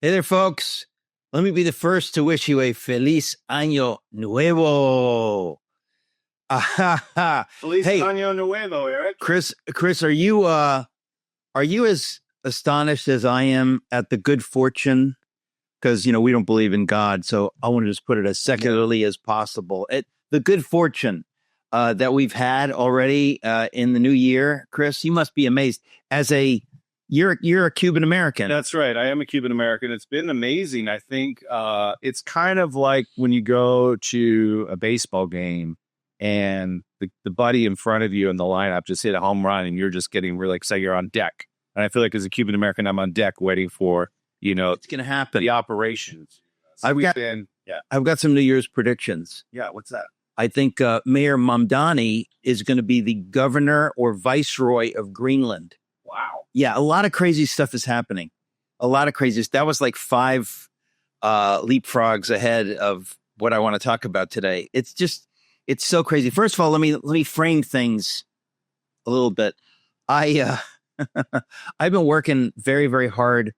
Hey there, folks. Let me be the first to wish you a feliz año nuevo. Feliz Hey, Año Nuevo, Eric. Chris, are you as astonished as I am at the good fortune? Because we don't believe in God, so I want to just put it as secularly as possible. The good fortune that we've had already in the new year, Chris. You must be amazed. You're a Cuban American. That's right. I am a Cuban American. It's been amazing. I think it's kind of like when you go to a baseball game and the buddy in front of you in the lineup just hit a home run and you're just getting really excited. You're on deck. And I feel like as a Cuban American, I'm on deck waiting for, It's going to happen. the operations. I've got some New Year's predictions. Yeah, what's that? I think Mayor Mamdani is going to be the governor or viceroy of Greenland. Wow. Yeah, a lot of crazy stuff is happening. A lot of crazy. That was like 5 leapfrogs ahead of what I want to talk about today. It's so crazy. First of all, let me frame things a little bit. I've been working very, very hard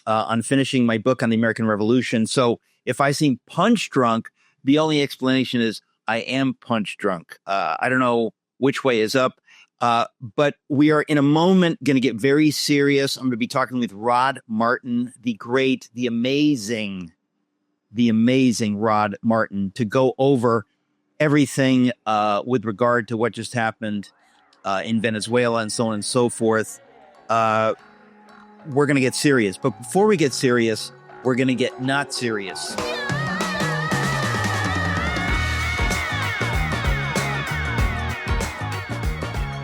on finishing my book on the American Revolution. So if I seem punch drunk, the only explanation is I am punch drunk. I don't know which way is up. But we are in a moment going to get very serious. I'm going to be talking with Rod Martin, the great, the amazing Rod Martin, to go over everything with regard to what just happened in Venezuela and so on and so forth. We're going to get serious. But before we get serious, we're going to get not serious.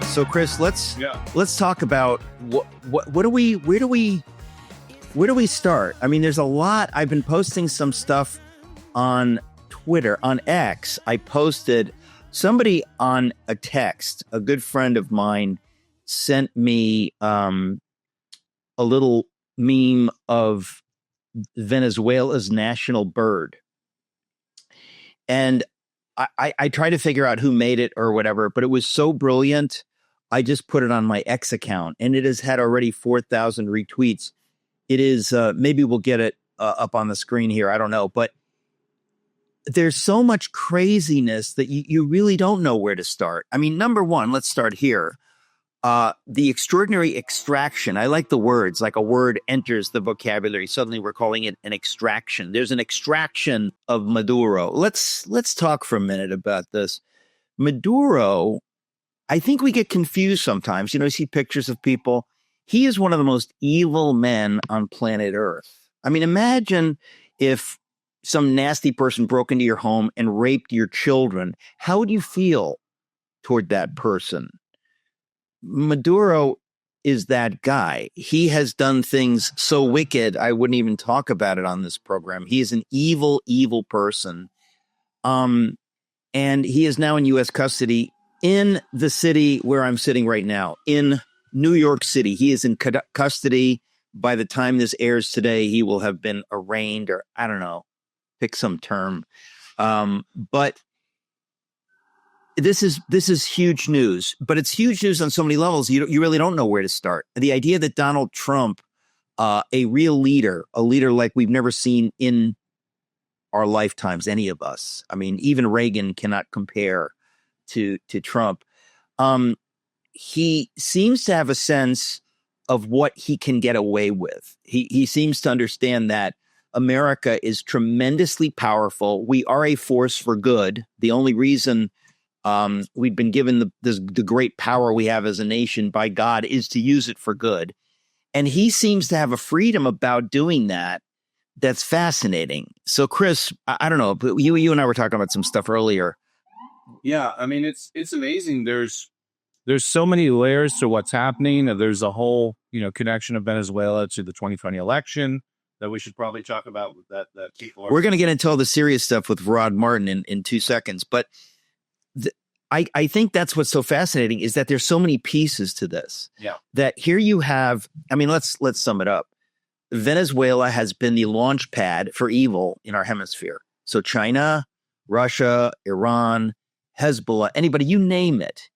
So, Chris, let's talk about where do we start? I mean, there's a lot. I've been posting some stuff on Twitter, on X. I posted somebody on a text. A good friend of mine sent me a little meme of Venezuela's national bird, and I tried to figure out who made it or whatever, but it was so brilliant. I just put it on my X account, and it has had already 4,000 retweets. It is, maybe we'll get it up on the screen here. I don't know. But there's so much craziness that you really don't know where to start. I mean, number one, let's start here. The extraordinary extraction. I like the words, like a word enters the vocabulary. Suddenly we're calling it an extraction. There's an extraction of Maduro. Let's talk for a minute about this. Maduro, I think we get confused sometimes. You see pictures of people. He is one of the most evil men on planet Earth. I mean, imagine if some nasty person broke into your home and raped your children. How would you feel toward that person? Maduro is that guy. He has done things so wicked, I wouldn't even talk about it on this program. He is an evil, evil person. And he is now in U.S. custody in the city where I'm sitting right now, in New York City. He is in custody. By the time this airs today, he will have been arraigned, or I don't know, pick some term. But this is huge news. But it's huge news on so many levels. You really don't know where to start. The idea that Donald Trump, a real leader, a leader like we've never seen in our lifetimes, any of us. I mean, even Reagan cannot compare to Trump. He seems to have a sense of what he can get away with. He seems to understand that America is tremendously powerful. We are a force for good. The only reason we've been given the great power we have as a nation by God is to use it for good. And he seems to have a freedom about doing that that's fascinating. So, Chris, I don't know, but you and I were talking about some stuff earlier. Yeah, I mean, it's amazing. There's so many layers to what's happening. There's a whole, connection of Venezuela to the 2020 election that we should probably talk about with that people are. We're going to get into all the serious stuff with Rod Martin in 2 seconds. But I think that's what's so fascinating is that there's so many pieces to this. Yeah. That here you have, I mean, let's sum it up. Venezuela has been the launch pad for evil in our hemisphere. So China, Russia, Iran, Hezbollah, anybody, you name it.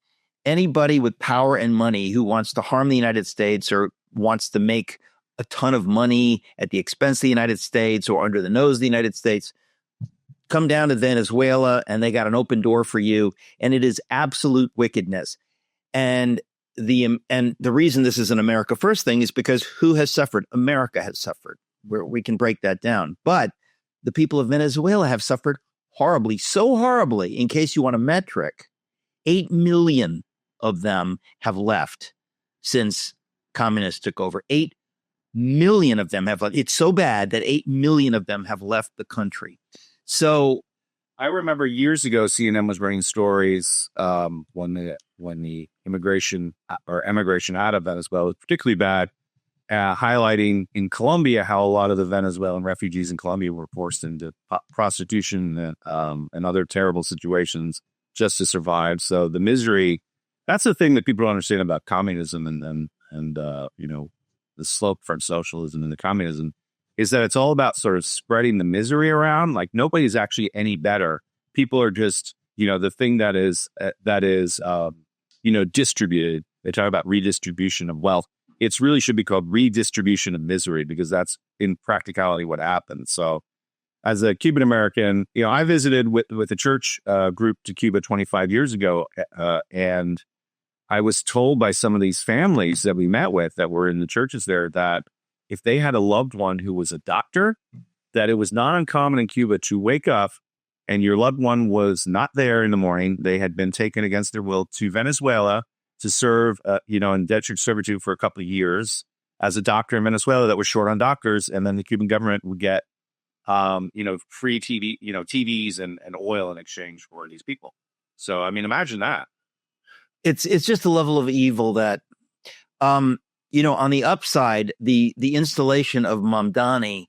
Anybody with power and money who wants to harm the United States or wants to make a ton of money at the expense of the United States or under the nose of the United States. Come down to Venezuela and they got an open door for you. And it is absolute wickedness. And the reason this is an America First thing is because who has suffered? America has suffered. We can break that down. But the people of Venezuela have suffered horribly, so horribly. In case you want a metric, 8 million of them have left since communists took over. 8 million of them have left. It's so bad that 8 million of them have left the country. So I remember years ago, CNN was bringing stories when the emigration out of Venezuela was particularly bad, highlighting in Colombia how a lot of the Venezuelan refugees in Colombia were forced into prostitution and other terrible situations just to survive. So the misery, that's the thing that people don't understand about communism and the slope from socialism and the communism, is that it's all about sort of spreading the misery around. Like nobody's actually any better. People are just, the thing that is distributed. They talk about redistribution of wealth. It's really should be called redistribution of misery, because that's in practicality what happens. So as a Cuban American, I visited with a church group to Cuba 25 years ago. And I was told by some of these families that we met with that were in the churches there that if they had a loved one who was a doctor, that it was not uncommon in Cuba to wake up and your loved one was not there in the morning. They had been taken against their will to Venezuela to serve, in indentured servitude for a couple of years as a doctor in Venezuela that was short on doctors. And then the Cuban government would get, free TV, TVs and oil in exchange for these people. So, I mean, imagine that. It's just a level of evil that, on the upside, the installation of Mamdani,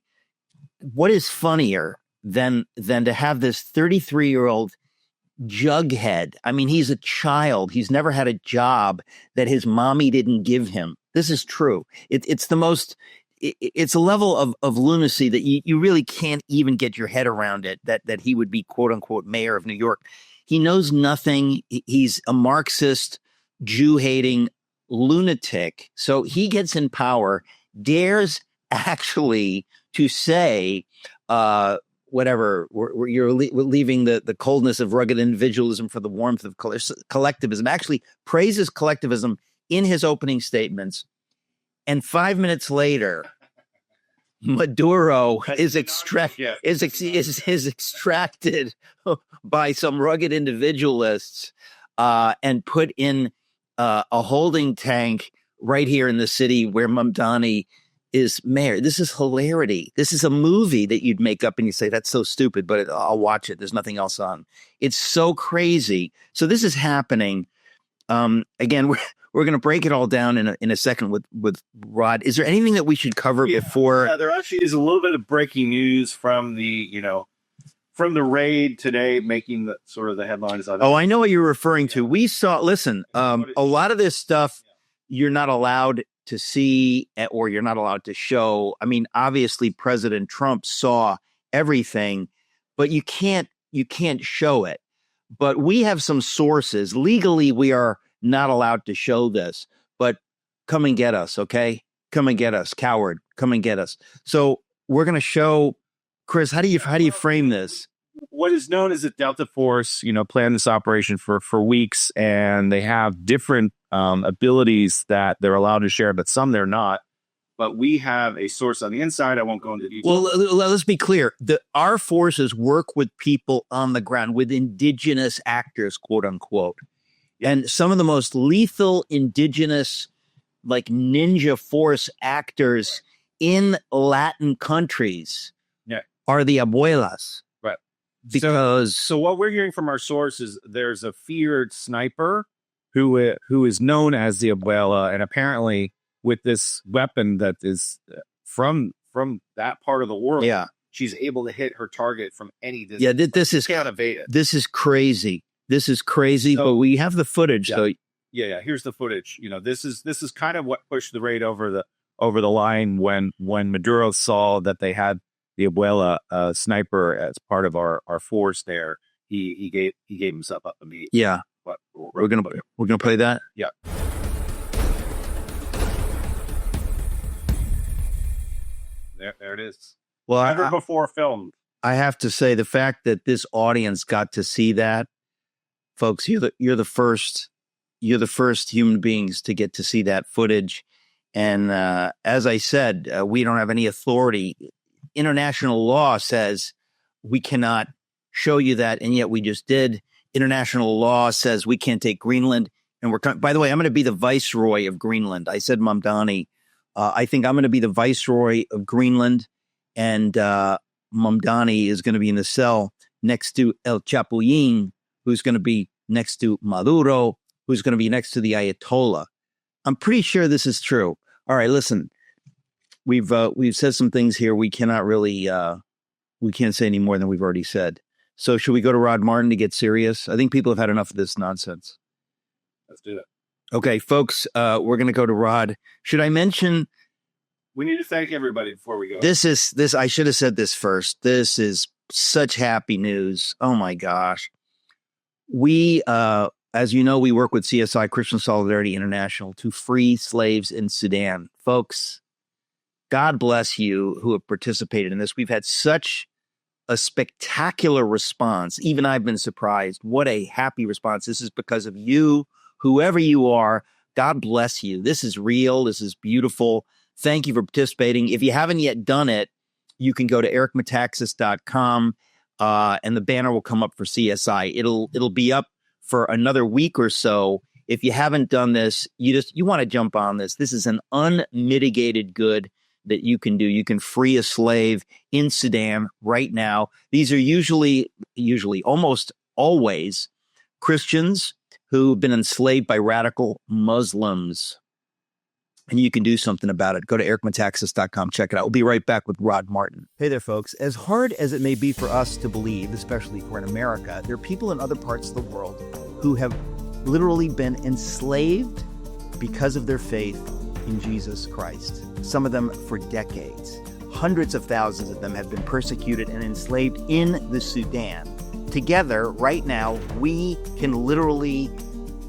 what is funnier than to have this 33-year-old jughead? I mean, he's a child. He's never had a job that his mommy didn't give him. This is true. It's the most, it's a level of lunacy that you really can't even get your head around it, that he would be, quote unquote, mayor of New York. He knows nothing. He's a Marxist, Jew-hating lunatic. So he gets in power, dares actually to say, whatever, you're leaving the coldness of rugged individualism for the warmth of collectivism, actually praises collectivism in his opening statements. And 5 minutes later, Maduro is extracted by some rugged individualists and put in a holding tank right here in the city where Mamdani is mayor. This is hilarity. This is a movie that you'd make up and you say, that's so stupid, but I'll watch it. There's nothing else on. It's so crazy. So this is happening. Again, we're going to break it all down in a second with Rod. Is there anything that we should cover before? Yeah, there actually is a little bit of breaking news from the raid today, making the sort of the headlines of it. Oh, I know what you're referring to. We saw, listen, a lot of this stuff you're not allowed to see or you're not allowed to show. I mean, obviously President Trump saw everything, but you can't show it. But we have some sources. Legally, we are not allowed to show this, but come and get us, okay? Come and get us, coward. Come and get us. So we're going to show, Chris, how do you frame this? What is known as a Delta Force, planned this operation for weeks, and they have different abilities that they're allowed to share, but some they're not. But we have a source on the inside. I won't go into detail. Well, let's be clear. Our forces work with people on the ground, with indigenous actors, quote unquote. And some of the most lethal indigenous, like ninja force actors in Latin countries are the abuelas. Right. Because so what we're hearing from our sources, there's a feared sniper who is known as the abuela, and apparently with this weapon that is from that part of the world, she's able to hit her target from any distance. Yeah, this is crazy. This is crazy, but we have the footage. Yeah. So here's the footage. This is kind of what pushed the raid over the line when Maduro saw that they had the abuela sniper as part of our force there. He gave himself up immediately. Yeah, but we're gonna play that. Yeah. There it is. Well, Never before filmed. I have to say, the fact that this audience got to see that, folks, you're the first human beings to get to see that footage. And as I said, we don't have any authority. International law says we cannot show you that, and yet we just did. International law says we can't take Greenland, and by the way, I'm going to be the viceroy of Greenland. I said, Mamdani, I think I'm going to be the viceroy of Greenland, and Mamdani is going to be in the cell next to El Chapuyin, who's going to be next to Maduro, who's going to be next to the Ayatollah. I'm pretty sure this is true. All right, listen, we've said some things here. We cannot really, we can't say any more than we've already said. So should we go to Rod Martin to get serious? I think people have had enough of this nonsense. Let's do it. Okay, folks, we're going to go to Rod. Should I mention? We need to thank everybody before we go. This. I should have said this first. This is such happy news. Oh my gosh. We, as you know, we work with CSI, Christian Solidarity International, to free slaves in Sudan. Folks, God bless you who have participated in this. We've had such a spectacular response. Even I've been surprised. What a happy response. This is because of you, whoever you are. God bless you. This is real. This is beautiful. Thank you for participating. If you haven't yet done it, you can go to ericmetaxas.com and the banner will come up for CSI. It'll be up for another week or so. If you haven't done this, you want to jump on this. This is an unmitigated good that you can do. You can free a slave in Sudan right now. These are usually almost always Christians who've been enslaved by radical Muslims. And you can do something about it. Go to ericmetaxas.com. Check it out. We'll be right back with Rod Martin. Hey there, folks. As hard as it may be for us to believe, especially if we're in America, there are people in other parts of the world who have literally been enslaved because of their faith in Jesus Christ. Some of them for decades. Hundreds of thousands of them have been persecuted and enslaved in the Sudan. Together, right now, we can literally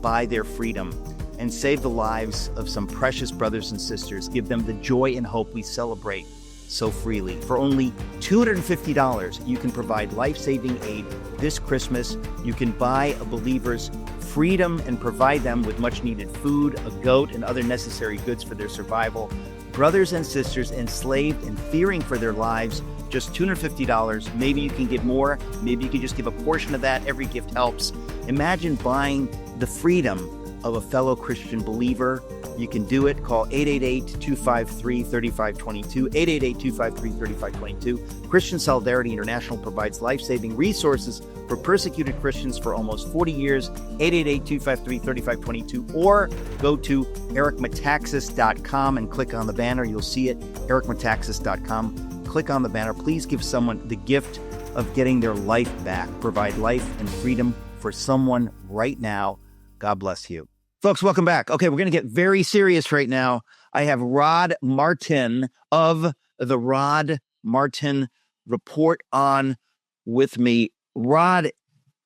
buy their freedom and save the lives of some precious brothers and sisters, give them the joy and hope we celebrate so freely. For only $250, you can provide life-saving aid this Christmas. You can buy a believer's freedom and provide them with much-needed food, a goat, and other necessary goods for their survival. Brothers and sisters enslaved and fearing for their lives, just $250. Maybe you can give more. Maybe you can just give a portion of that. Every gift helps. Imagine buying the freedom of a fellow Christian believer. You can do it. Call 888-253-3522, 888-253-3522. Christian Solidarity International provides life-saving resources for persecuted Christians for almost 40 years, 888-253-3522, or go to ericmetaxas.com and click on the banner. You'll see it, ericmetaxas.com. Click on the banner. Please give someone the gift of getting their life back. Provide life and freedom for someone right now. God bless you. Folks, welcome back. Okay, we're going to get very serious right now. I have Rod Martin of the Rod Martin Report on with me. Rod,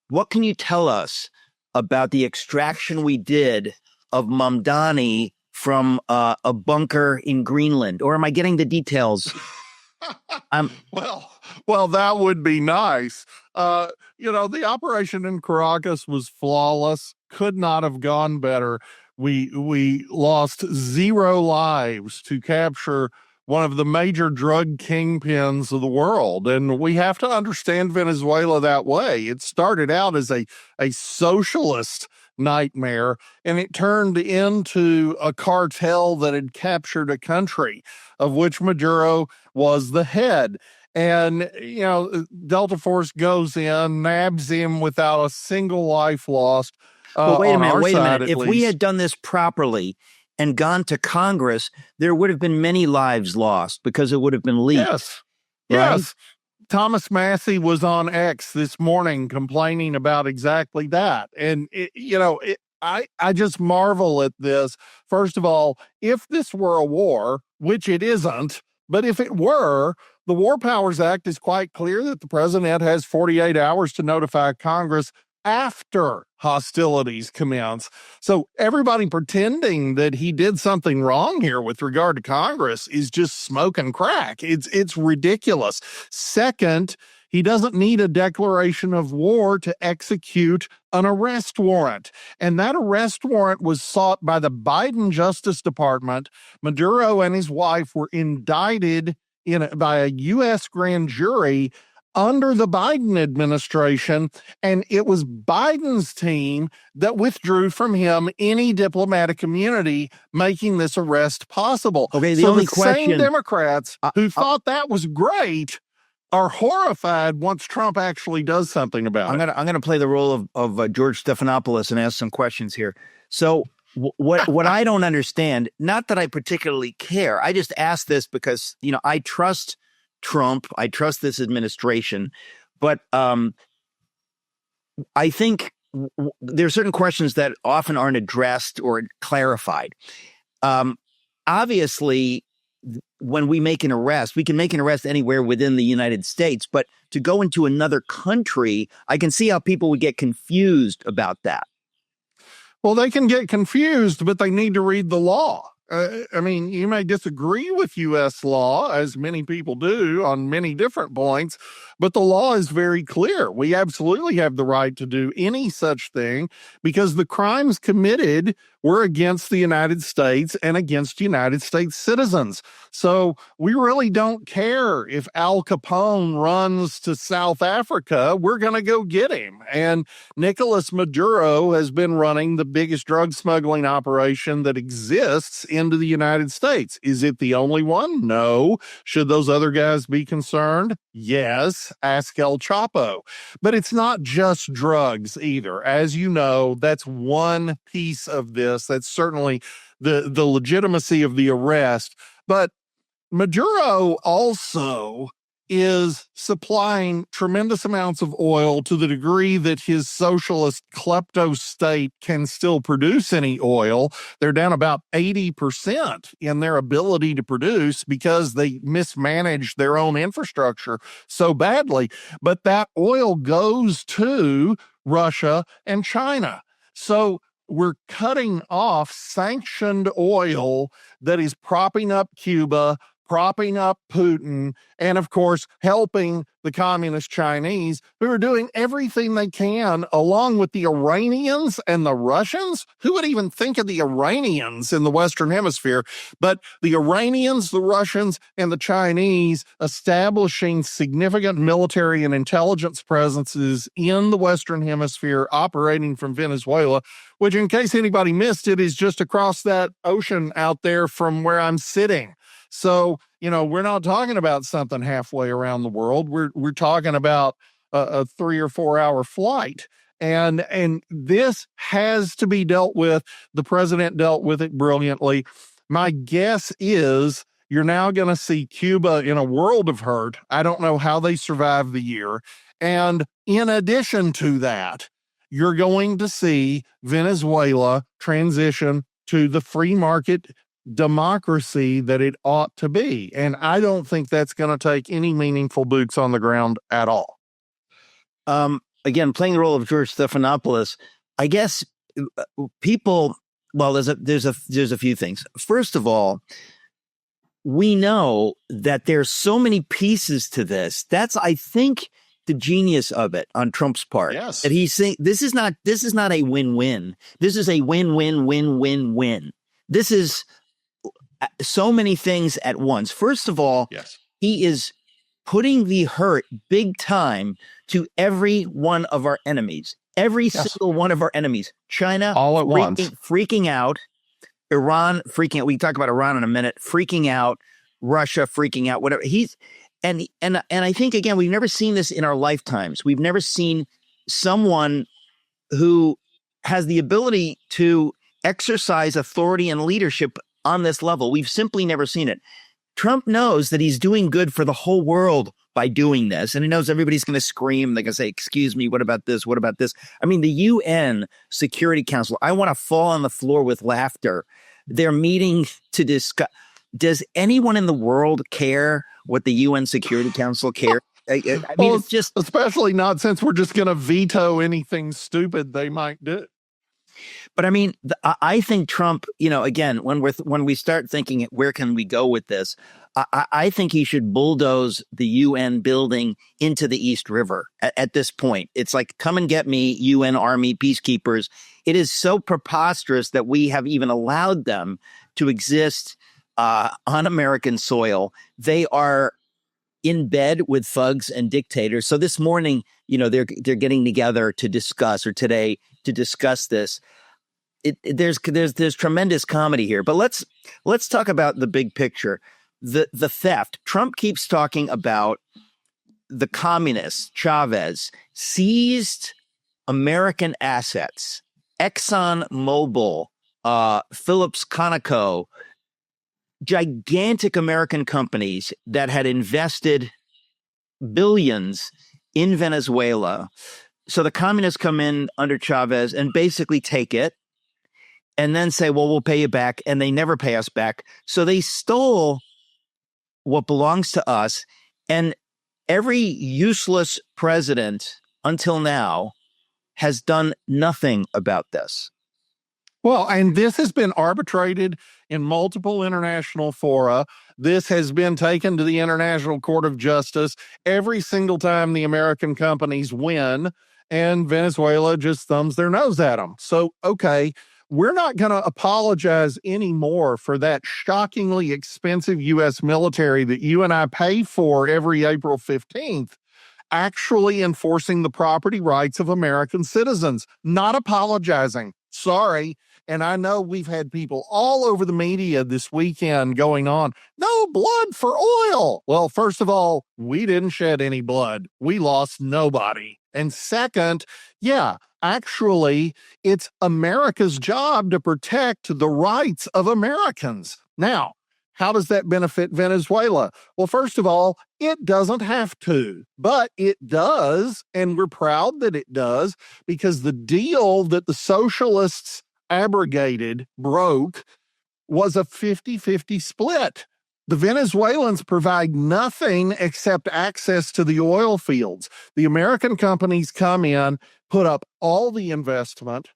what can you tell us about the extraction we did of Mamdani from a bunker in Greenland? Or am I getting the details? Well, that would be nice. The operation in Caracas was flawless. Could not have gone better. We lost 0 lives to capture one of the major drug kingpins of the world. And we have to understand Venezuela that way. It started out as a socialist nightmare, and it turned into a cartel that had captured a country, of which Maduro was the head. And, Delta Force goes in, nabs him without a single life lost. But wait a minute. If we had done this properly and gone to Congress, there would have been many lives lost because it would have been leaked. Yes. Right? Yes. Thomas Massey was on X this morning complaining about exactly that. And, I just marvel at this. First of all, if this were a war, which it isn't, but if it were, the War Powers Act is quite clear that the president has 48 hours to notify Congress after hostilities commence. So everybody pretending that he did something wrong here with regard to Congress is just smoking crack. It's ridiculous. Second, he doesn't need a declaration of war to execute an arrest warrant. And that arrest warrant was sought by the Biden Justice Department. Maduro and his wife were indicted by a U.S. grand jury under the Biden administration, and it was Biden's team that withdrew from him any diplomatic immunity, making this arrest possible. Okay, the so only the question, same Democrats who thought that was great are horrified once Trump actually does something about it. I'm gonna play the role of George Stephanopoulos and ask some questions here. So what I don't understand, not that I particularly care, I just ask this because I trust Trump, I trust this administration, but I think there are certain questions that often aren't addressed or clarified. Obviously, when we make an arrest, we can make an arrest anywhere within the United States, but to go into another country, I can see how people would get confused about that. Well, they can get confused, but they need to read the law. I mean, you may disagree with U.S. law, as many people do on many different points, but the law is very clear. We absolutely have the right to do any such thing because the crimes committed were against the United States and against United States citizens. So we really don't care if Al Capone runs to South Africa. We're going to go get him. And Nicolas Maduro has been running the biggest drug smuggling operation that exists into the United States. Is it the only one? No. Should those other guys be concerned? Yes. Ask El Chapo. But it's not just drugs either. As you know, that's one piece of this. That's certainly the legitimacy of the arrest. But Maduro also is supplying tremendous amounts of oil to the degree that his socialist klepto state can still produce any oil. They're down about 80% in their ability to produce because they mismanaged their own infrastructure so badly. But that oil goes to Russia and China. So we're cutting off sanctioned oil that is propping up Cuba, propping up Putin, and of course, helping the communist Chinese who are doing everything they can, along with the Iranians and the Russians. Who would even think of the Iranians in the Western Hemisphere? But the Iranians, the Russians, and the Chinese establishing significant military and intelligence presences in the Western Hemisphere, operating from Venezuela, which, in case anybody missed it, is just across that ocean out there from where I'm sitting. So, we're not talking about something halfway around the world. We're talking about a 3 or 4 hour flight. And this has to be dealt with. The president dealt with it brilliantly. My guess is you're now going to see Cuba in a world of hurt. I don't know how they survive the year. And in addition to that, you're going to see Venezuela transition to the free market democracy that it ought to be. And I don't think that's going to take any meaningful boots on the ground at all. Again, playing the role of George Stephanopoulos, I guess people, well, there's a few things. First of all, we know that there's so many pieces to this. That's, I think, the genius of it on Trump's part. Yes. That he's saying this is not a win-win. This is a win-win-win-win-win. This is so many things at once. First of all, yes, he is putting the hurt big time to every one of our enemies. Every single one of our enemies. China all at once, freaking out. Iran freaking out. We can talk about Iran in a minute. Freaking out. Russia freaking out. Whatever. And I think, again, we've never seen this in our lifetimes. We've never seen someone who has the ability to exercise authority and leadership on this level. We've simply never seen it. Trump knows that he's doing good for the whole world by doing this. And he knows everybody's going to scream. They're going to say, excuse me, what about this? What about this? I mean, the UN Security Council, I want to fall on the floor with laughter. They're meeting to discuss. Does anyone in the world care what the UN Security Council care? I mean, it's just, especially not since we're just going to veto anything stupid they might do. but I mean, I think Trump, again, when we start thinking, where can we go with this? I think he should bulldoze the UN building into the East River at this point. It's like, come and get me, UN Army peacekeepers. It is so preposterous that we have even allowed them to exist on American soil. They are in bed with thugs and dictators. So this morning, they're getting together to discuss, or today to discuss this. There's tremendous comedy here, but let's talk about the big picture. The theft. Trump keeps talking about the communists. Chavez seized American assets. ExxonMobil, Phillips Conoco, gigantic American companies that had invested billions in Venezuela. So the communists come in under Chavez and basically take it and then say, well, we'll pay you back. And they never pay us back. So they stole what belongs to us. And every useless president until now has done nothing about this. Well, and this has been arbitrated in multiple international fora. This has been taken to the International Court of Justice every single time the American companies win, and Venezuela just thumbs their nose at them. So, okay, we're not going to apologize anymore for that shockingly expensive U.S. military that you and I pay for every April 15th. Actually enforcing the property rights of American citizens, not apologizing. Sorry. And I know we've had people all over the media this weekend going on, no blood for oil. Well, first of all, we didn't shed any blood. We lost nobody. And second, yeah, actually, it's America's job to protect the rights of Americans. Now, how does that benefit Venezuela? Well, first of all, it doesn't have to, but it does. And we're proud that it does, because the deal that the socialists broke, was a 50-50 split. The Venezuelans provide nothing except access to the oil fields. The American companies come in, put up all the investment,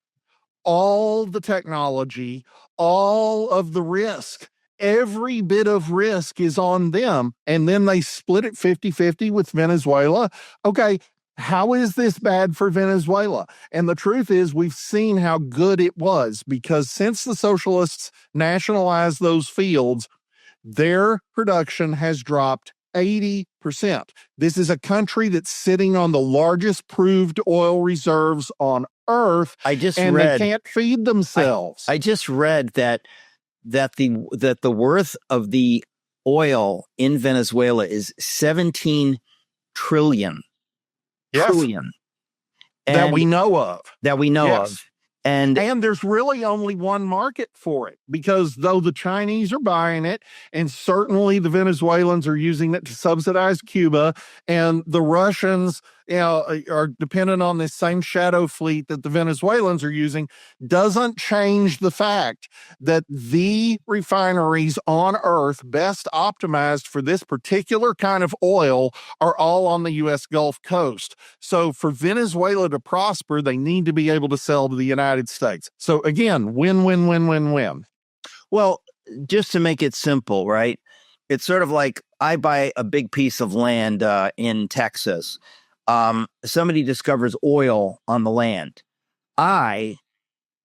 all the technology, all of the risk. Every bit of risk is on them, and then they split it 50-50 with Venezuela. Okay, how is this bad for Venezuela? And the truth is, we've seen how good it was, because since the socialists nationalized those fields, their production has dropped 80%. This is a country that's sitting on the largest proved oil reserves on Earth, they can't feed themselves. I just read that the worth of the oil in Venezuela is 17 trillion. Yes. Trillion. That we know of. Yes. And there's really only one market for it, because though the Chinese are buying it, and certainly the Venezuelans are using it to subsidize Cuba, and the Russians are dependent on this same shadow fleet that the Venezuelans are using, doesn't change the fact that the refineries on Earth best optimized for this particular kind of oil are all on the U.S. Gulf Coast. So for Venezuela to prosper, they need to be able to sell to the United States. So again, win, win, win, win, win. Well, just to make it simple, right? It's sort of like I buy a big piece of land in Texas. Somebody discovers oil on the land. I,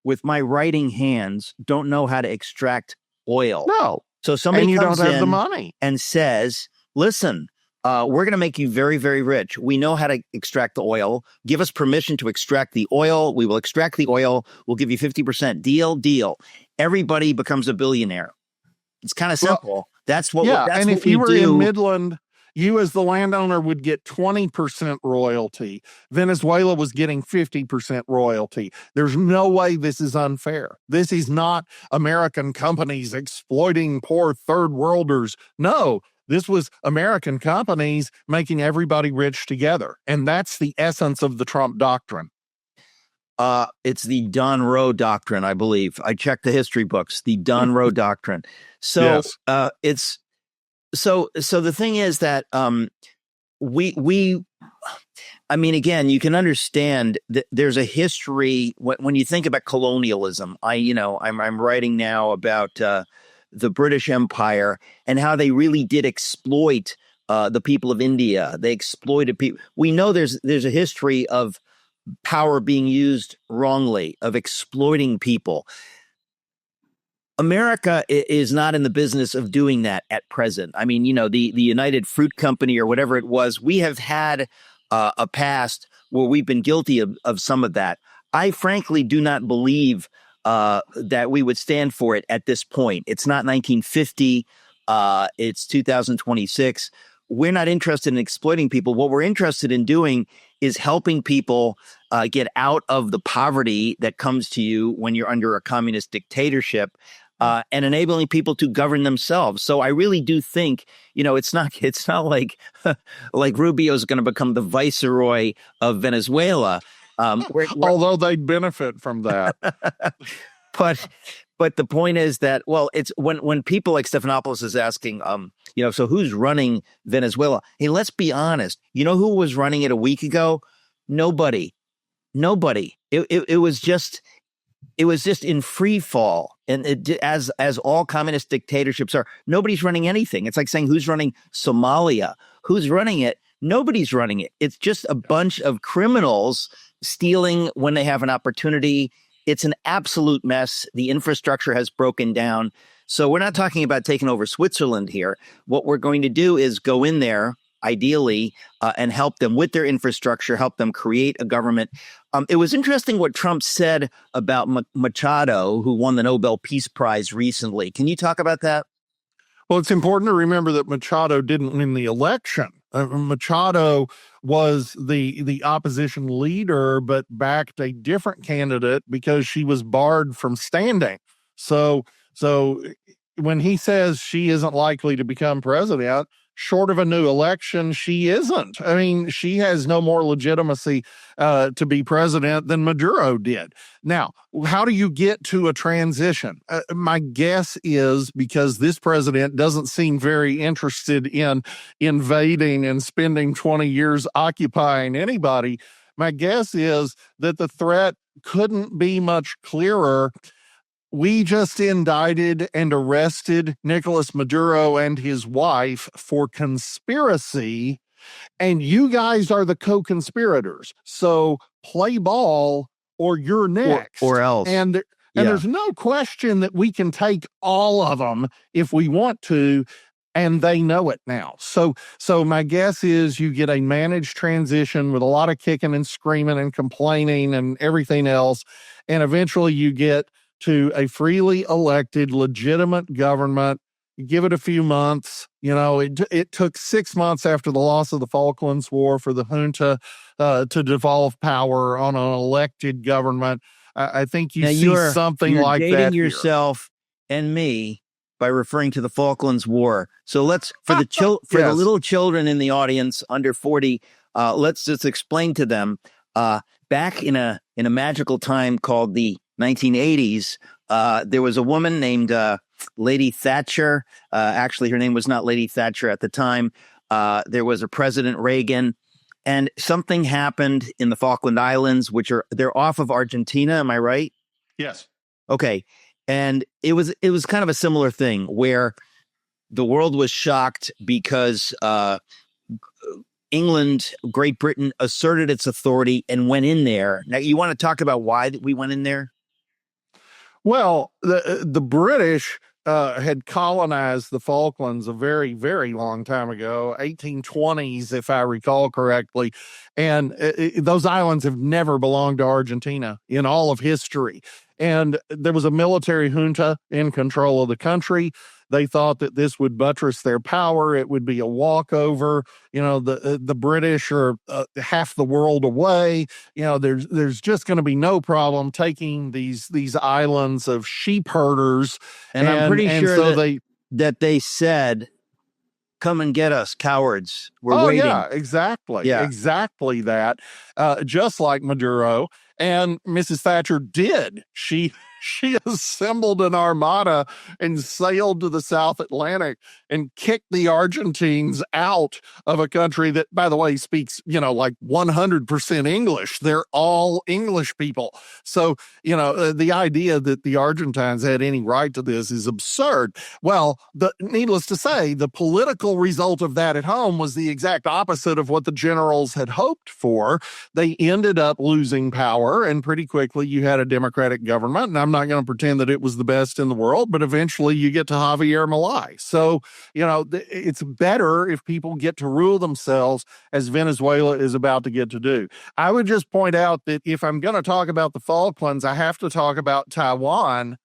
with my writing hands, don't know how to extract oil. No. So somebody comes don't have in the money and says, listen, we're going to make you very, very rich. We know how to extract the oil. Give us permission to extract the oil. We will extract the oil. We'll give you 50%. Deal. Everybody becomes a billionaire. It's kind of simple. That's what if you were in Midland, you as the landowner would get 20% royalty. Venezuela was getting 50% royalty. There's no way this is unfair. This is not American companies exploiting poor third worlders. No, this was American companies making everybody rich together. And that's the essence of the Trump doctrine. It's the Don Rowe doctrine, I believe. I checked the history books, the Don Rowe doctrine. So yes. So the thing is that we I mean, again, you can understand that there's a history when you think about colonialism. I'm writing now about the British Empire and how they really did exploit the people of India. They exploited people. We know there's a history of power being used wrongly, of exploiting people. America is not in the business of doing that at present. I mean, the United Fruit Company or whatever it was, we have had a past where we've been guilty of some of that. I frankly do not believe that we would stand for it at this point. It's not 1950. It's 2026. We're not interested in exploiting people. What we're interested in doing is helping people get out of the poverty that comes to you when you're under a communist dictatorship. And enabling people to govern themselves. So I really do think, it's not like like Rubio's going to become the viceroy of Venezuela. Although they benefit from that. But the point is that, well, it's when people like Stephanopoulos is asking, so who's running Venezuela? Hey, let's be honest. You know who was running it a week ago? Nobody. It was just in free fall. And as all communist dictatorships are, nobody's running anything. It's like saying, who's running Somalia? Who's running it? Nobody's running it. It's just a bunch of criminals stealing when they have an opportunity. It's an absolute mess. The infrastructure has broken down. So we're not talking about taking over Switzerland here. What we're going to do is go in there, ideally, and help them with their infrastructure, help them create a government. It was interesting what Trump said about Machado, who won the Nobel Peace Prize recently. Can you talk about that? Well, it's important to remember that Machado didn't win the election. Machado was the opposition leader, but backed a different candidate because she was barred from standing. So when he says she isn't likely to become president, short of a new election, she isn't. I mean, she has no more legitimacy to be president than Maduro did. Now, how do you get to a transition? My guess is because this president doesn't seem very interested in invading and spending 20 years occupying anybody. My guess is that the threat couldn't be much clearer. We just indicted and arrested Nicolas Maduro and his wife for conspiracy, and you guys are the co-conspirators. So play ball or you're next. Or else. And there's no question that we can take all of them if we want to, and they know it now. So my guess is you get a managed transition with a lot of kicking and screaming and complaining and everything else, and eventually you get to a freely elected, legitimate government. Give it a few months. It took 6 months after the loss of the Falklands War for the junta to devolve power on an elected government. I think you see something like that. You're dating yourself and me by referring to the Falklands War. So let's, for the little children in the audience under 40, let's just explain to them. Back in a magical time called the 1980s, there was a woman named Lady Thatcher. Actually, her name was not Lady Thatcher at the time. There was a President Reagan, and something happened in the Falkland Islands, they're off of Argentina. Am I right? Yes. Okay. And it was kind of a similar thing where the world was shocked because England, Great Britain asserted its authority and went in there. Now, you want to talk about why we went in there? Well, the British had colonized the Falklands a very, very long time ago, 1820s, if I recall correctly. And those islands have never belonged to Argentina in all of history. And there was a military junta in control of the country. They thought that this would buttress their power. It would be a walkover. The British are half the world away. There's just going to be no problem taking these islands of sheep herders. And I'm pretty sure that they said, "Come and get us, cowards. We're waiting." Yeah, exactly. Yeah. Exactly that. Just like Maduro. And Mrs. Thatcher did. She she assembled an armada and sailed to the South Atlantic and kicked the Argentines out of a country that, by the way, speaks, like 100% English. They're all English people. So, the idea that the Argentines had any right to this is absurd. Well, needless to say, the political result of that at home was the exact opposite of what the generals had hoped for. They ended up losing power, and pretty quickly you had a democratic government. And I'm not going to pretend that it was the best in the world, but eventually you get to Javier Milei. So, it's better if people get to rule themselves, as Venezuela is about to get to do. I would just point out that if I'm going to talk about the Falklands, I have to talk about Taiwan.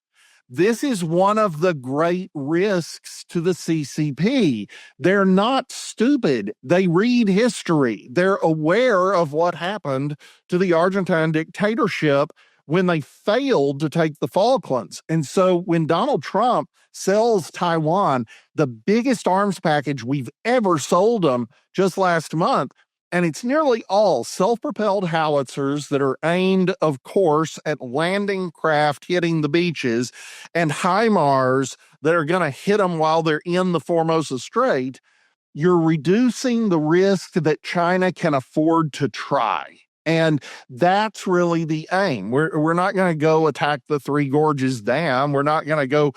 This is one of the great risks to the CCP. They're not stupid. They read history. They're aware of what happened to the Argentine dictatorship when they failed to take the Falklands. And so when Donald Trump sells Taiwan, the biggest arms package we've ever sold them just last month, and it's nearly all self-propelled howitzers that are aimed, of course, at landing craft hitting the beaches, and HIMARS that are going to hit them while they're in the Formosa Strait. You're reducing the risk that China can afford to try. And that's really the aim. We're not going to go attack the Three Gorges Dam. We're not going to go,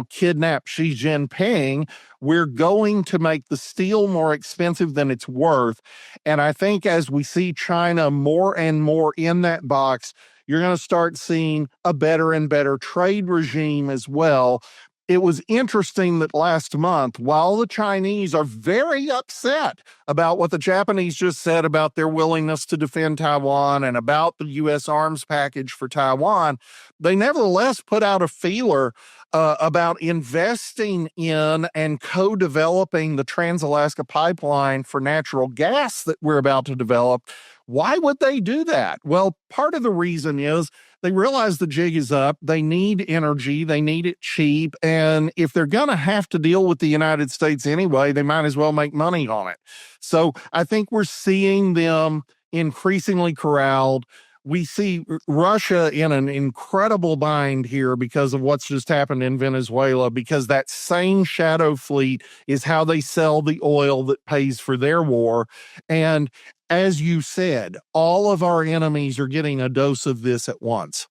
kidnap Xi Jinping. We're going to make the steel more expensive than it's worth. And I think as we see China more and more in that box, you're going to start seeing a better and better trade regime as well. It was interesting that last month, while the Chinese are very upset about what the Japanese just said about their willingness to defend Taiwan and about the U.S. arms package for Taiwan, they nevertheless put out a feeler about investing in and co-developing the Trans-Alaska Pipeline for natural gas that we're about to develop. Why would they do that? Well, part of the reason is they realize the jig is up. They need energy. They need it cheap. And if they're going to have to deal with the United States anyway, they might as well make money on it. So I think we're seeing them increasingly corralled. We see Russia in an incredible bind here because of what's just happened in Venezuela, because that same shadow fleet is how they sell the oil that pays for their war. And as you said, all of our enemies are getting a dose of this at once.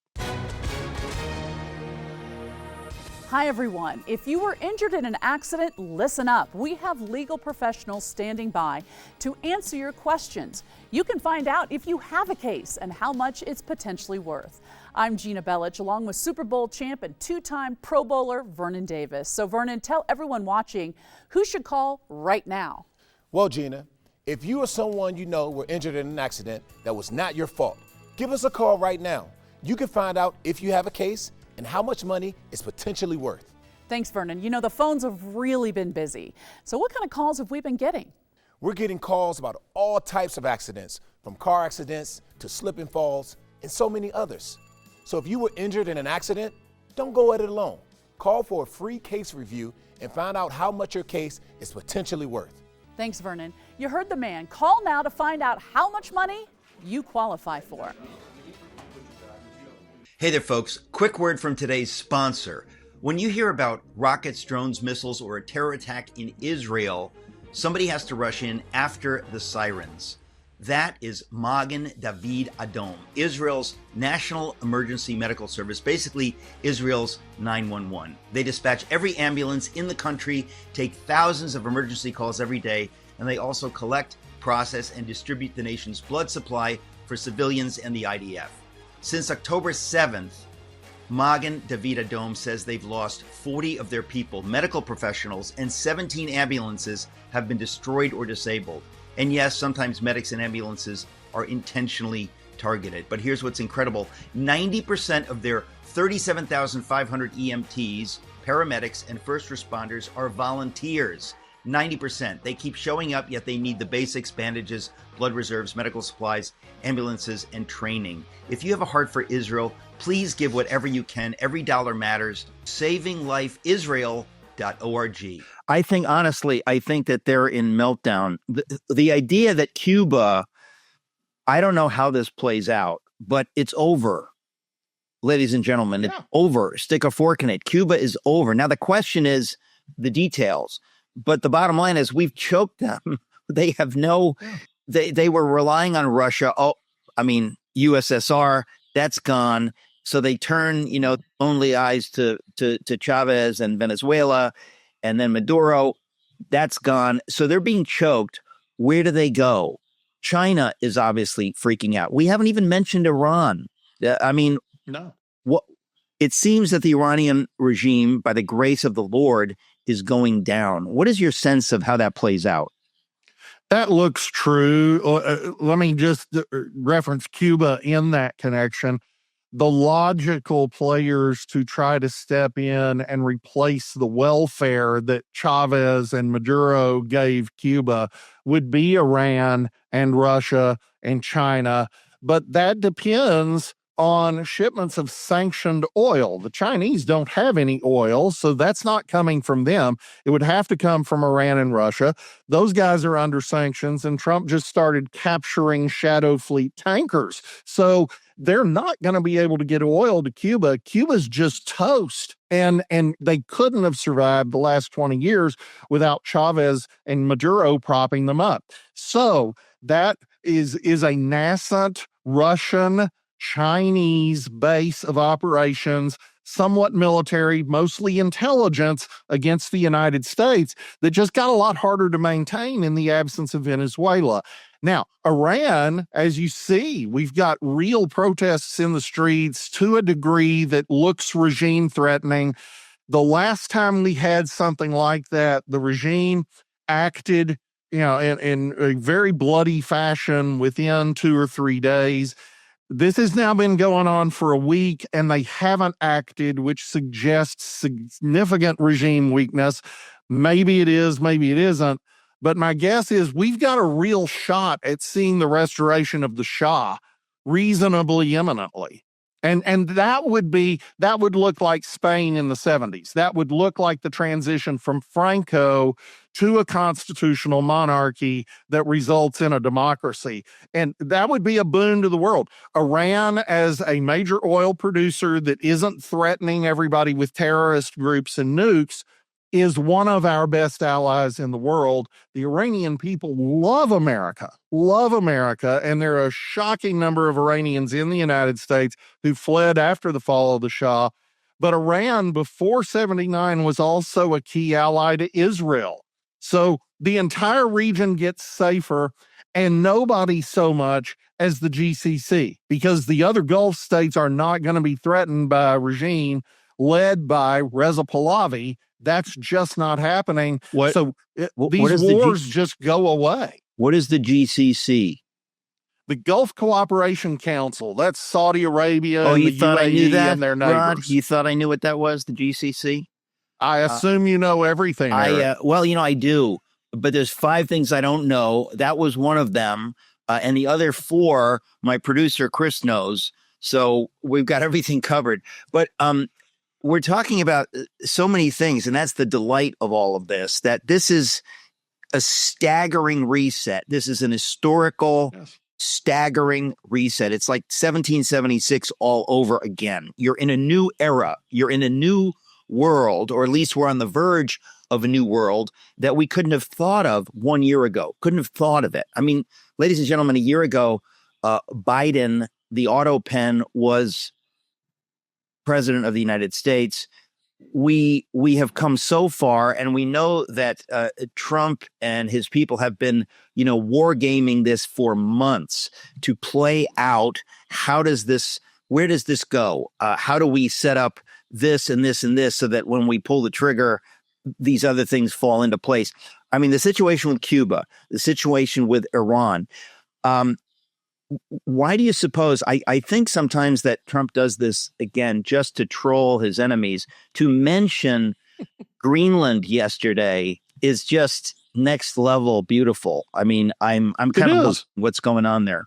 Hi, everyone. If you were injured in an accident, listen up. We have legal professionals standing by to answer your questions. You can find out if you have a case and how much it's potentially worth. I'm Gina Bellich, along with Super Bowl champ and two-time Pro Bowler Vernon Davis. So, Vernon, tell everyone watching who should call right now. Well, Gina, if you or someone you know were injured in an accident that was not your fault, give us a call right now. You can find out if you have a case and how much money it's potentially worth. Thanks, Vernon. You know, the phones have really been busy. So what kind of calls have we been getting? We're getting calls about all types of accidents, from car accidents to slip and falls and so many others. So if you were injured in an accident, don't go at it alone. Call for a free case review and find out how much your case is potentially worth. Thanks, Vernon. You heard the man. Call now to find out how much money you qualify for. Hey there, folks. Quick word from today's sponsor. When you hear about rockets, drones, missiles, or a terror attack in Israel, somebody has to rush in after the sirens. That is Magen David Adom, Israel's National Emergency Medical Service, basically Israel's 911. They dispatch every ambulance in the country, take thousands of emergency calls every day, and they also collect, process, and distribute the nation's blood supply for civilians and the IDF. Since October 7th, Magen David Adom says they've lost 40 of their people, medical professionals, and 17 ambulances have been destroyed or disabled. And yes, sometimes medics and ambulances are intentionally targeted. But here's what's incredible. 90% of their 37,500 EMTs, paramedics, and first responders are volunteers. 90%. They keep showing up, yet they need the basics, bandages, blood reserves, medical supplies, ambulances, and training. If you have a heart for Israel, please give whatever you can. Every dollar matters. SavingLifeIsrael.org. I think, honestly, that they're in meltdown. The idea that Cuba, I don't know how this plays out, but it's over. ladies and gentlemen. It's over. Stick a fork in it. Cuba is over. Now, the question is the details. But the bottom line is we've choked them. They have they were relying on Russia. USSR, that's gone. So they turn, only eyes to Chavez and Venezuela, and then Maduro, that's gone. So they're being choked. Where do they go? China is obviously freaking out. We haven't even mentioned Iran. No. It seems that the Iranian regime, by the grace of the Lord, is going down. What is your sense of how that plays out? That looks true. Let me just reference Cuba in that connection. The logical players to try to step in and replace the welfare that Chavez and Maduro gave Cuba would be Iran and Russia and China. But that depends on shipments of sanctioned oil. The Chinese don't have any oil, so that's not coming from them. It would have to come from Iran and Russia. Those guys are under sanctions, and Trump just started capturing shadow fleet tankers. So they're not going to be able to get oil to Cuba. Cuba's just toast. And they couldn't have survived the last 20 years without Chavez and Maduro propping them up. So that is a nascent Russian Chinese base of operations, somewhat military, mostly intelligence against the United States that just got a lot harder to maintain in the absence of Venezuela. Now, Iran, as you see, we've got real protests in the streets to a degree that looks regime threatening. The last time we had something like that, the regime acted, in a very bloody fashion within 2 or 3 days. This has now been going on for a week, and they haven't acted, which suggests significant regime weakness. Maybe it is, maybe it isn't. But my guess is we've got a real shot at seeing the restoration of the Shah reasonably imminently. And that would look like Spain in the 70s. That would look like the transition from Franco to a constitutional monarchy that results in a democracy. And that would be a boon to the world. Iran, as a major oil producer that isn't threatening everybody with terrorist groups and nukes, is one of our best allies in the world. The Iranian people love America, and there are a shocking number of Iranians in the United States who fled after the fall of the Shah. But Iran, before 79, was also a key ally to Israel. So the entire region gets safer, and nobody so much as the GCC, because the other Gulf states are not going to be threatened by a regime led by Reza Pahlavi. That's just not happening. These wars just go away. What is the GCC? The Gulf Cooperation Council. That's Saudi Arabia and the you thought UAE I knew that, and their neighbors. Rod? You thought I knew what that was, the GCC? I assume you know everything, Eric. I do. But there's 5 things I don't know. That was one of them. And the other 4, my producer, Chris, knows. So we've got everything covered. But we're talking about so many things, and that's the delight of all of this, that this is a staggering reset. This is an historical, staggering reset. It's like 1776 all over again. You're in a new era. You're in a new world, or at least we're on the verge of a new world that we couldn't have thought of 1 year ago. Couldn't have thought of it. I mean, ladies and gentlemen, a year ago, Biden, the auto pen, was president of the United States. We have come so far, and we know that Trump and his people have been, wargaming this for months to play out. Where does this go? How do we set up this and this and this so that when we pull the trigger, these other things fall into place? I mean, the situation with Cuba, the situation with Iran. Why do you suppose? I think sometimes that Trump does this again just to troll his enemies. To mention Greenland yesterday is just next level beautiful. I mean, I'm kind of looking what's going on there.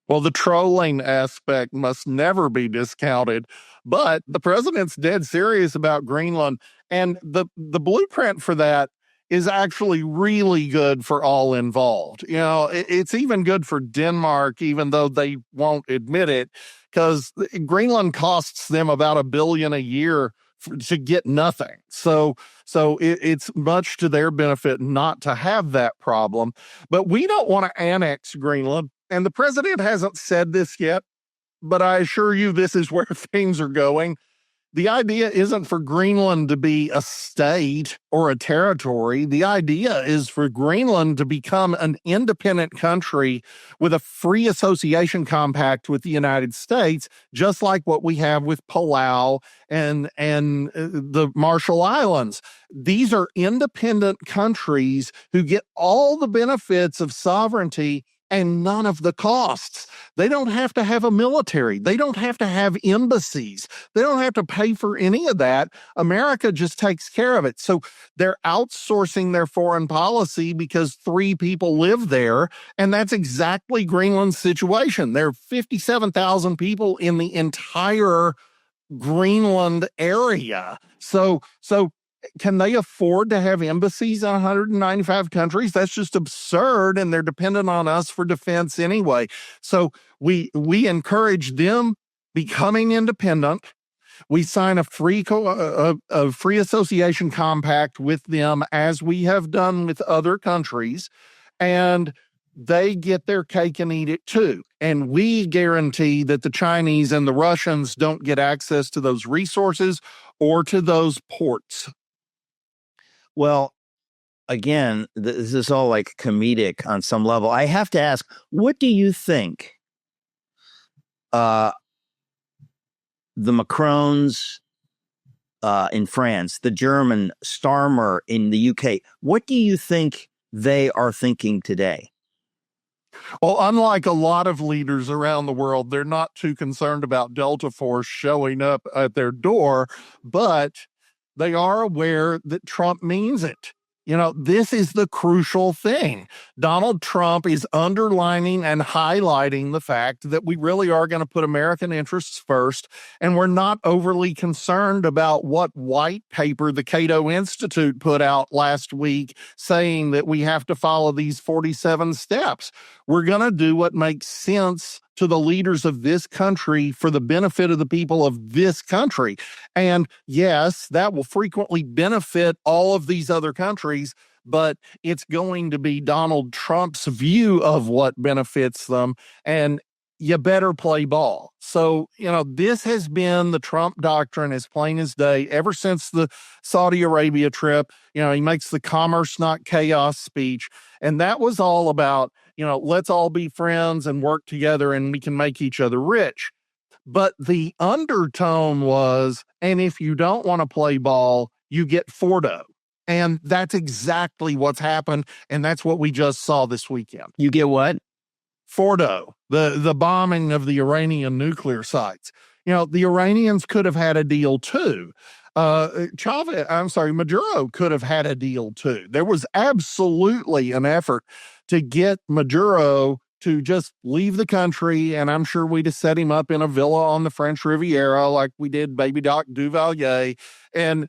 Well, the trolling aspect must never be discounted, but the president's dead serious about Greenland, and the blueprint for that is actually really good for all involved. It's even good for Denmark, even though they won't admit it, because Greenland costs them about $1 billion a year to get nothing. So it's much to their benefit not to have that problem. But we don't want to annex Greenland. And the president hasn't said this yet, but I assure you this is where things are going. The idea isn't for Greenland to be a state or a territory. The idea is for Greenland to become an independent country with a free association compact with the United States, just like what we have with Palau and the Marshall Islands. These are independent countries who get all the benefits of sovereignty and none of the costs. They don't have to have a military. They don't have to have embassies. They don't have to pay for any of that. America just takes care of it. So they're outsourcing their foreign policy because 3 people live there. And that's exactly Greenland's situation. There are 57,000 people in the entire Greenland area. So can they afford to have embassies in 195 countries? That's just absurd, and they're dependent on us for defense anyway. So we encourage them becoming independent. We sign a free association compact with them, as we have done with other countries, and they get their cake and eat it too. And we guarantee that the Chinese and the Russians don't get access to those resources or to those ports. Well, again, this is all like comedic on some level. I have to ask, what do you think the Macrons in France, the German Starmer in the UK, what do you think they are thinking today? Well, unlike a lot of leaders around the world, they're not too concerned about Delta Force showing up at their door, but they are aware that Trump means it. This is the crucial thing. Donald Trump is underlining and highlighting the fact that we really are going to put American interests first, and we're not overly concerned about what white paper the Cato Institute put out last week saying that we have to follow these 47 steps. We're going to do what makes sense to the leaders of this country for the benefit of the people of this country. And yes, that will frequently benefit all of these other countries, but it's going to be Donald Trump's view of what benefits them. And you better play ball. So, this has been the Trump doctrine as plain as day ever since the Saudi Arabia trip. He makes the commerce, not chaos speech. And that was all about, let's all be friends and work together and we can make each other rich. But the undertone was, and if you don't want to play ball, you get Fordo. And that's exactly what's happened. And that's what we just saw this weekend. You get what? Fordo, the bombing of the Iranian nuclear sites. The Iranians could have had a deal too. Maduro could have had a deal too. There was absolutely an effort to get Maduro to just leave the country, and I'm sure we'd have set him up in a villa on the French Riviera like we did Baby Doc Duvalier, and,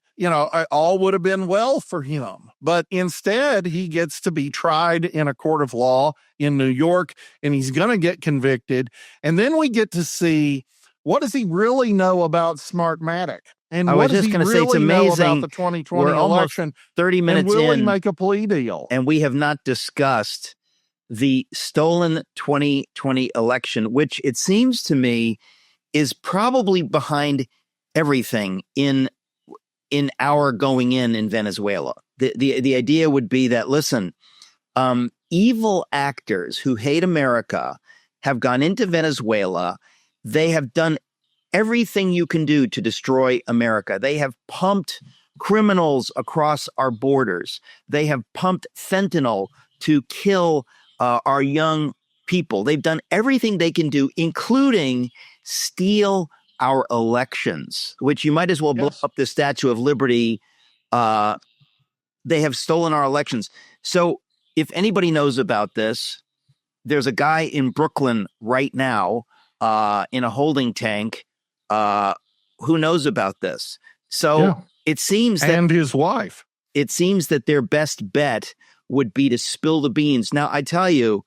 all would have been well for him. But instead, he gets to be tried in a court of law in New York, and he's going to get convicted. And then we get to see, what does he really know about Smartmatic? And I was just going to say, it's amazing. About the 2020 We're election, almost 30 minutes and will in, he make a plea deal? and we have not discussed the stolen 2020 election, which it seems to me is probably behind everything in our going in Venezuela. The idea would be that, listen, evil actors who hate America have gone into Venezuela. They have done everything you can do to destroy America. They have pumped criminals across our borders. They have pumped fentanyl to kill our young people. They've done everything they can do, including steal our elections, which you might as well blow up the Statue of Liberty. They have stolen our elections. So if anybody knows about this, there's a guy in Brooklyn right now in a holding tank who knows about this. So it seems that— And his wife. it seems that their best bet would be to spill the beans. Now, I tell you,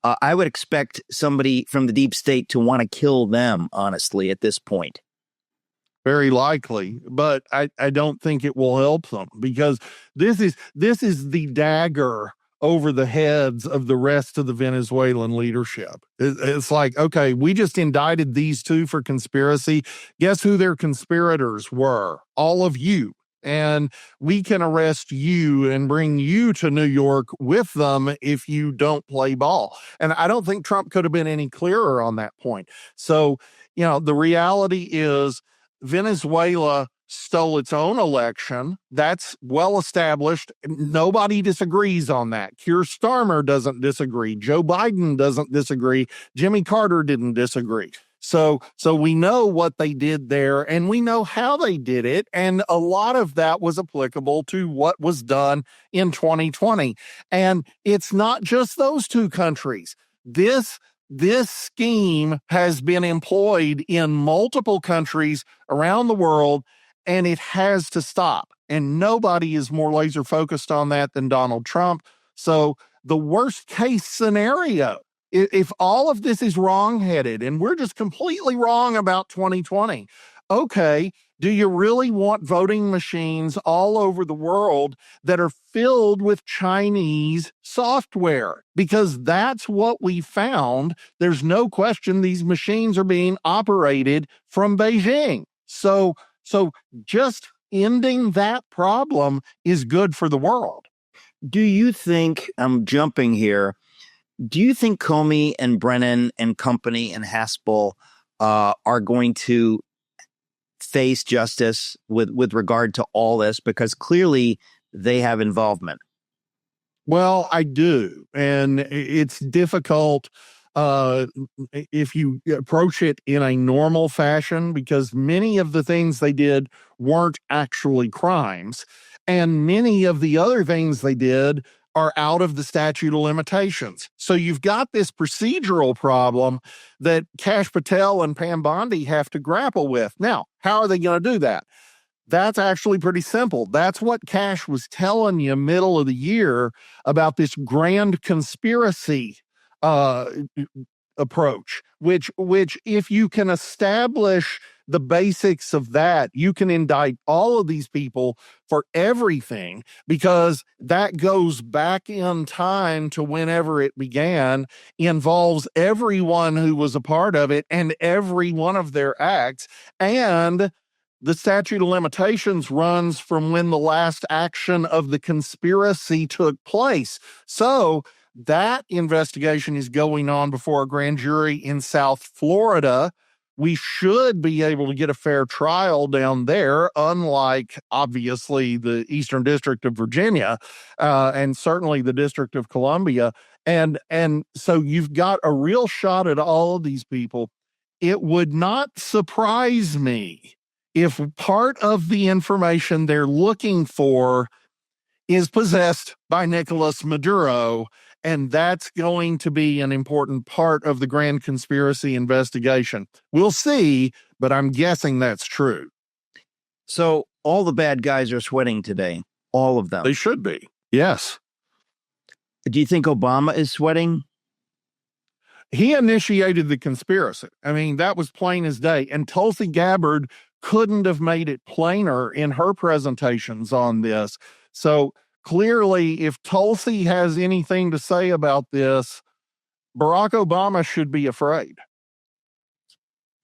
I would expect somebody from the deep state to want to kill them, honestly, at this point. Very likely, but I don't think it will help them, because this is the dagger over the heads of the rest of the Venezuelan leadership. It's like, okay, we just indicted these two for conspiracy. Guess who their conspirators were? All of you. And we can arrest you and bring you to New York with them if you don't play ball. And I don't think Trump could have been any clearer on that point. So, the reality is Venezuela stole its own election. That's well established. Nobody disagrees on that. Keir Starmer doesn't disagree. Joe Biden doesn't disagree. Jimmy Carter didn't disagree. So we know what they did there, and we know how they did it. And a lot of that was applicable to what was done in 2020. And it's not just those two countries. This scheme has been employed in multiple countries around the world, and it has to stop. And nobody is more laser focused on that than Donald Trump. So the worst case scenario, if all of this is wrong-headed and we're just completely wrong about 2020, okay, do you really want voting machines all over the world that are filled with Chinese software? Because that's what we found. There's no question these machines are being operated from Beijing. So just ending that problem is good for the world. Do you think, I'm jumping here, do you think Comey and Brennan and company and Haspel are going to face justice with regard to all this? Because clearly they have involvement. Well, I do. And it's difficult if you approach it in a normal fashion, because many of the things they did weren't actually crimes. And many of the other things they did are out of the statute of limitations. So you've got this procedural problem that Kash Patel and Pam Bondi have to grapple with. Now, how are they going to do that? That's actually pretty simple. That's what Kash was telling you middle of the year about this grand conspiracy approach, which if you can establish the basics of that, you can indict all of these people for everything, because that goes back in time to whenever it began, involves everyone who was a part of it and every one of their acts. And the statute of limitations runs from when the last action of the conspiracy took place. So that investigation is going on before a grand jury in South Florida. We should be able to get a fair trial down there, unlike, obviously, the Eastern District of Virginia and certainly the District of Columbia. And so you've got a real shot at all of these people. It would not surprise me if part of the information they're looking for is possessed by Nicolas Maduro, and that's going to be an important part of the grand conspiracy investigation. We'll see, but I'm guessing that's true. So all the bad guys are sweating today, all of them. They should be, yes. Do you think Obama is sweating? He initiated the conspiracy. I mean, that was plain as day. And Tulsi Gabbard couldn't have made it plainer in her presentations on this. So clearly, if Tulsi has anything to say about this, Barack Obama should be afraid.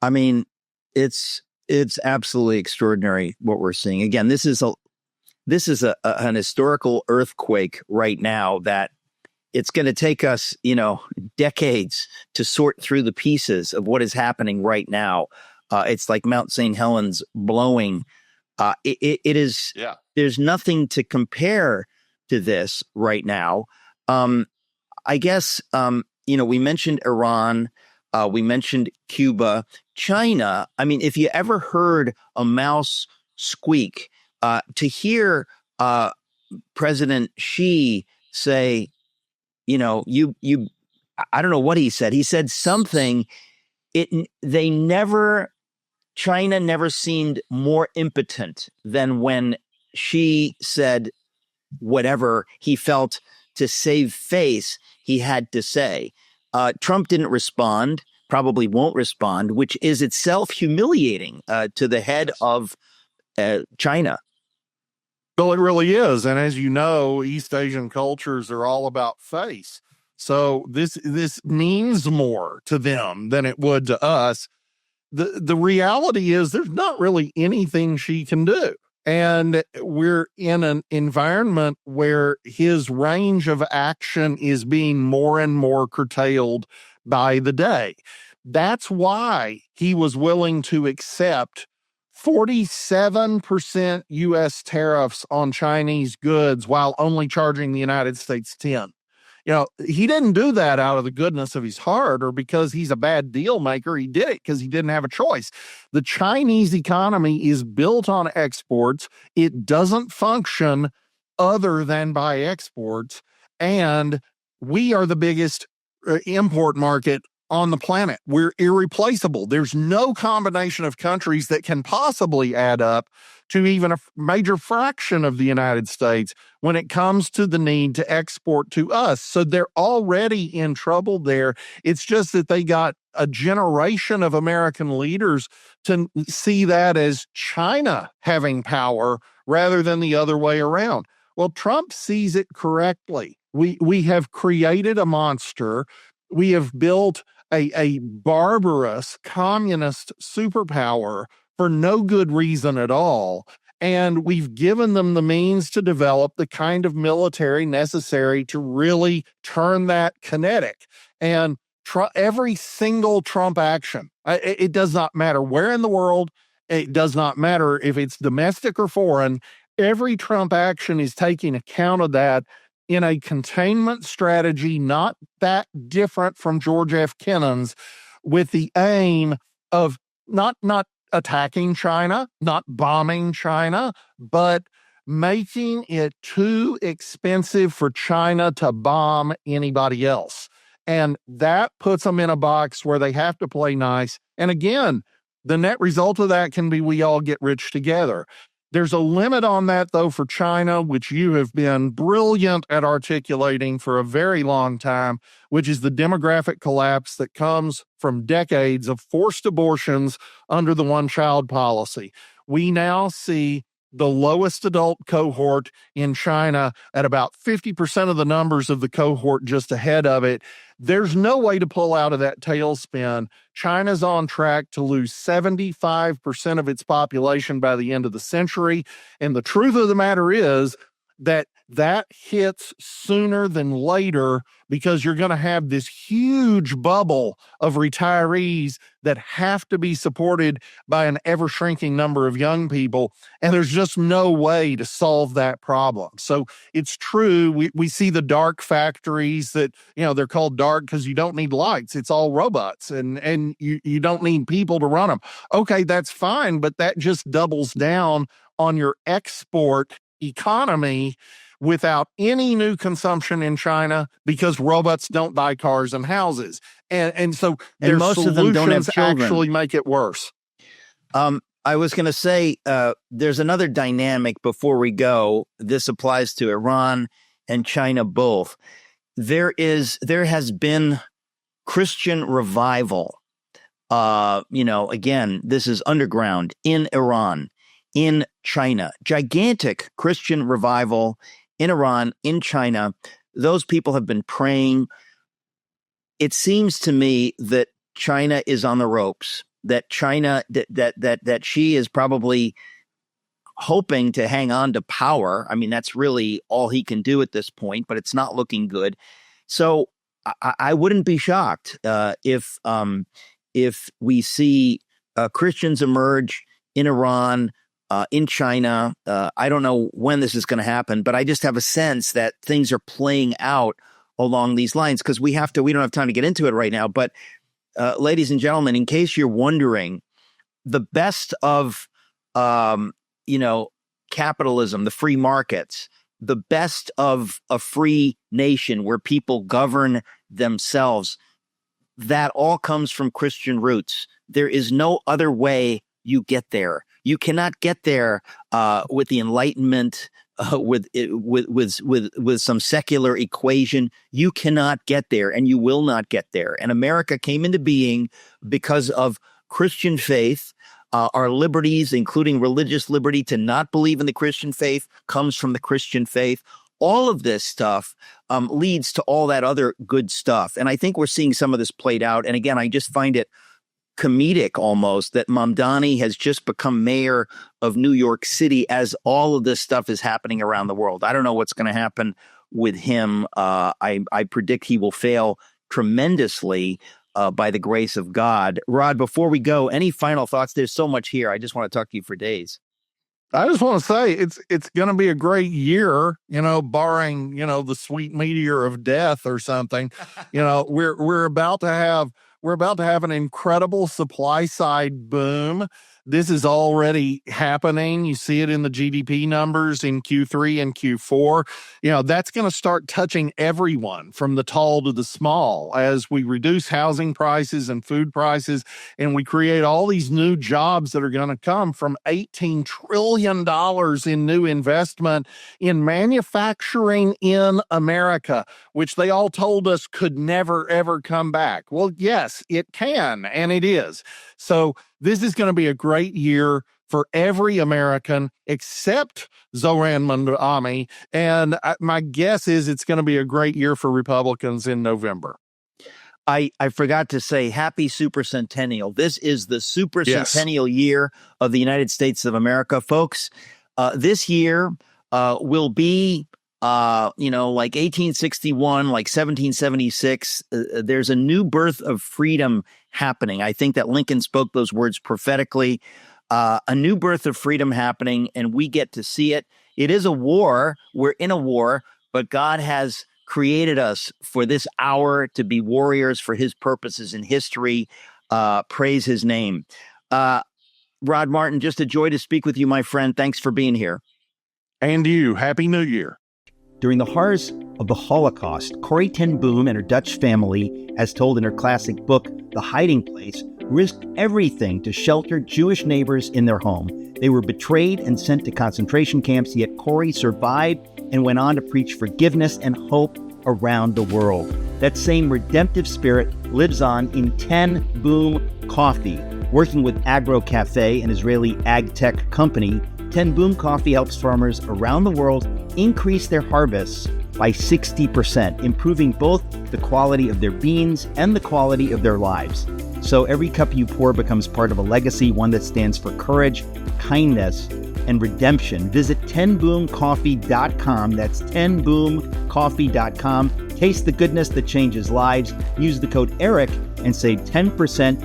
I mean, it's absolutely extraordinary what we're seeing. Again, this is an historical earthquake right now that it's going to take us, decades to sort through the pieces of what is happening right now. It's like Mount St. Helens blowing. It is. Yeah. There's nothing to compare to this right now. I guess, we mentioned Iran. We mentioned Cuba, China. I mean, if you ever heard a mouse squeak, to hear President Xi say, I don't know what he said. He said something. China never seemed more impotent than when Xi said, whatever he felt to save face he had to say. Trump didn't respond, probably won't respond, which is itself humiliating to the head of China. Well, it really is. And as you know, East Asian cultures are all about face. So this means more to them than it would to us. The reality is there's not really anything she can do. And we're in an environment where his range of action is being more and more curtailed by the day. That's why he was willing to accept 47% U.S. tariffs on Chinese goods while only charging the United States 10. You know, he didn't do that out of the goodness of his heart or because he's a bad deal maker. He did it because he didn't have a choice. The Chinese economy is built on exports. It doesn't function other than by exports. And we are the biggest import market on the planet. We're irreplaceable. There's no combination of countries that can possibly add up to even a major fraction of the United States when it comes to the need to export to us. So they're already in trouble there. It's just that they got a generation of American leaders to see that as China having power rather than the other way around. Well, Trump sees it correctly. We have created a monster. We have built a barbarous communist superpower for no good reason at all. And we've given them the means to develop the kind of military necessary to really turn that kinetic. And every single Trump action, it does not matter where in the world, it does not matter if it's domestic or foreign, every Trump action is taking account of that in a containment strategy not that different from George F. Kennan's, with the aim of not attacking China, not bombing China, but making it too expensive for China to bomb anybody else. And that puts them in a box where they have to play nice. And again, the net result of that can be we all get rich together. There's a limit on that, though, for China, which you have been brilliant at articulating for a very long time, which is the demographic collapse that comes from decades of forced abortions under the one-child policy. We now see the lowest adult cohort in China at about 50% of the numbers of the cohort just ahead of it. There's no way to pull out of that tailspin. China's on track to lose 75% of its population by the end of the century. And the truth of the matter is that hits sooner than later because you're going to have this huge bubble of retirees that have to be supported by an ever-shrinking number of young people. And there's just no way to solve that problem. So it's true. We see the dark factories that, they're called dark because you don't need lights. It's all robots and you don't need people to run them. Okay, that's fine. But that just doubles down on your export economy without any new consumption in China because robots don't buy cars and houses. And so their most solutions of them don't have children. actually make it worse. I was going to say there's another dynamic before we go. This applies to Iran and China both. There has been Christian revival. Again, this is underground in Iran, in China, gigantic Christian revival in Iran, in China. Those people have been praying. It seems to me that China is on the ropes, that China, that she is probably hoping to hang on to power. I mean, that's really all he can do at this point, but it's not looking good. So I wouldn't be shocked if we see Christians emerge in Iran, in China. I don't know when this is going to happen, but I just have a sense that things are playing out along these lines because we don't have time to get into it right now. But ladies and gentlemen, in case you're wondering, the best of, capitalism, the free markets, the best of a free nation where people govern themselves, that all comes from Christian roots. There is no other way you get there. You cannot get there with the Enlightenment with some secular equation. You cannot get there, and you will not get there. And America came into being because of Christian faith. Our liberties, including religious liberty to not believe in the Christian faith, comes from the Christian faith. All of this stuff leads to all that other good stuff. And I think we're seeing some of this played out. And again, I just find it comedic almost that Mamdani has just become mayor of New York City as all of this stuff is happening around the world. I don't know what's going to happen with him. I predict he will fail tremendously by the grace of God. Rod, before we go, any final thoughts? There's so much here. I just want to talk to you for days. I just want to say it's going to be a great year, barring, the sweet meteor of death or something. We're about to have an incredible supply side boom. This is already happening. You see it in the GDP numbers in Q3 and Q4. That's going to start touching everyone from the tall to the small as we reduce housing prices and food prices, and we create all these new jobs that are going to come from $18 trillion in new investment in manufacturing in America, which they all told us could never, ever come back. Well, yes, it can, and it is. So this is going to be a great year for every American except Zoran Mamdani. And my guess is it's going to be a great year for Republicans in November. I forgot to say happy supercentennial. This is the supercentennial year of the United States of America, folks. This year will be like 1861, like 1776. There's a new birth of freedom happening. I think that Lincoln spoke those words prophetically. A new birth of freedom happening, and we get to see it. It is a war. We're in a war, but God has created us for this hour to be warriors for his purposes in history. Praise his name. Rod Martin, just a joy to speak with you, my friend. Thanks for being here. And you. Happy New Year. During the horrors of the Holocaust, Corrie ten Boom and her Dutch family, as told in her classic book, The Hiding Place, risked everything to shelter Jewish neighbors in their home. They were betrayed and sent to concentration camps, yet Corrie survived and went on to preach forgiveness and hope around the world. That same redemptive spirit lives on in Ten Boom Coffee. Working with Agro Cafe, an Israeli ag tech company, Ten Boom Coffee helps farmers around the world increase their harvests by 60%, improving both the quality of their beans and the quality of their lives. So every cup you pour becomes part of a legacy, one that stands for courage, kindness, and redemption. Visit tenboomcoffee.com. That's tenboomcoffee.com. Taste the goodness that changes lives. Use the code ERIC and save 10%.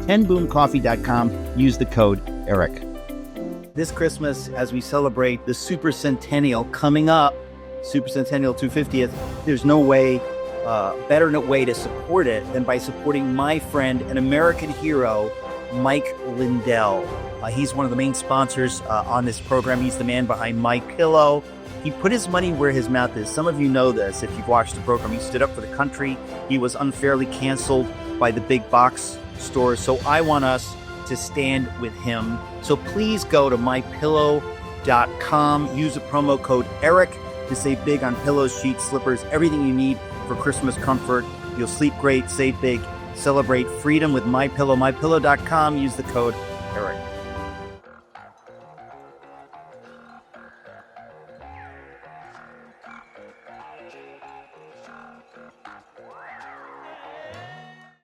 tenboomcoffee.com. Use the code ERIC. This Christmas, as we celebrate the Supercentennial coming up, Supercentennial 250th, there's no way, better way to support it than by supporting my friend, an American hero, Mike Lindell. He's one of the main sponsors on this program. He's the man behind My Pillow. He put his money where his mouth is. Some of you know this if you've watched the program. He stood up for the country. He was unfairly canceled by the big box stores. So I want us to stand with him. So please go to mypillow.com. Use the promo code ERIC to save big on pillows, sheets, slippers, everything you need for Christmas comfort. You'll sleep great, save big, celebrate freedom with My Pillow. Mypillow.com. Use the code ERIC.